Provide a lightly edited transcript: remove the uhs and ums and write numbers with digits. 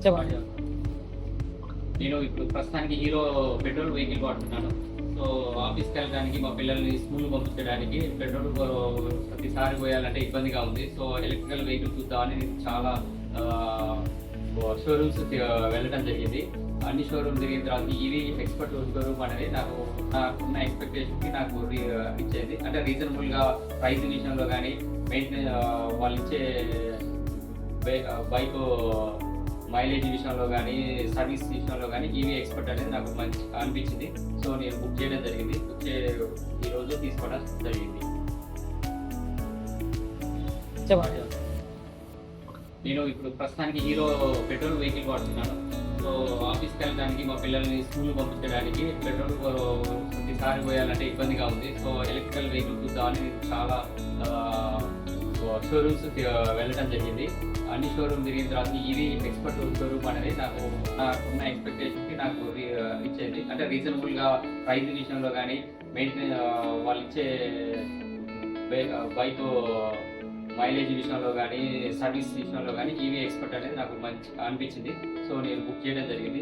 చెప్పండి. నేను ఇప్పుడు ప్రస్తుతానికి హీరో పెట్రోల్ వెహికల్ వాడుతున్నాను. సో ఆఫీస్‌కి వెళ్ళడానికి, మా పిల్లల్ని స్కూల్‌కి పంపించడానికి పెట్రోల్ ప్రతిసారి పోయాలంటే ఇబ్బందిగా ఉంది. సో ఎలక్ట్రికల్ వెహికల్ చూద్దామని నేను చాలా ఆహ్, షోరూమ్స్ వెళ్ళడం జరిగింది. అన్ని షోరూమ్ తిరిగిన తర్వాత ఈవీ ఎక్స్‌పర్ట్ షోరూమ్ అనేది నాకున్న ఎక్స్‌పెక్టేషన్‌కి నాకు ఇచ్చేది. అంటే రీజనబుల్‌గా ప్రైస్ విషయంలో గానీ, వాళ్ళిచ్చే బైకు మైలేజ్ విషయంలో కానీ, సర్వీస్ విషయంలో కానీ ఈవీ ఎక్స్‌పర్ట్ అనేది నాకు మంచి అనిపించింది. సో నేను బుక్ చేయడం జరిగింది. ఈరోజు తీసుకోవడం జరిగింది. చెప్పండి. నేను ఇప్పుడు ప్రస్తుతానికి హీరో పెట్రోల్ వెహికల్ వాడుతున్నాను. సో ఆఫీస్‌కి వెళ్ళడానికి, మా పిల్లల్ని స్కూల్‌కి పంపించడానికి పెట్రోల్ ప్రతిసారి పోయాలంటే ఇబ్బందిగా ఉంది. సో ఎలక్ట్రికల్ వెహికల్ చూద్దామని నేను చాలా షోరూమ్స్ వెళ్ళడం జరిగింది. అన్ని షోరూమ్ తిరిగిన తర్వాత ఈవీ ఎక్స్‌పర్ట్ షోరూమ్ అనేది నాకున్న ఎక్స్‌పెక్టేషన్‌కి నాకు ఇచ్చేది. అంటే రీజనబుల్‌గా ప్రైస్ విషయంలో కానీ, వాళ్ళిచ్చే బైకు మైలేజ్ విషయంలో కానీ, సర్వీస్ విషయంలో కానీ ఈవీ ఎక్స్‌పర్ట్ అనేది నాకు మంచి అనిపించింది. సో నేను బుక్ చేయడం జరిగింది.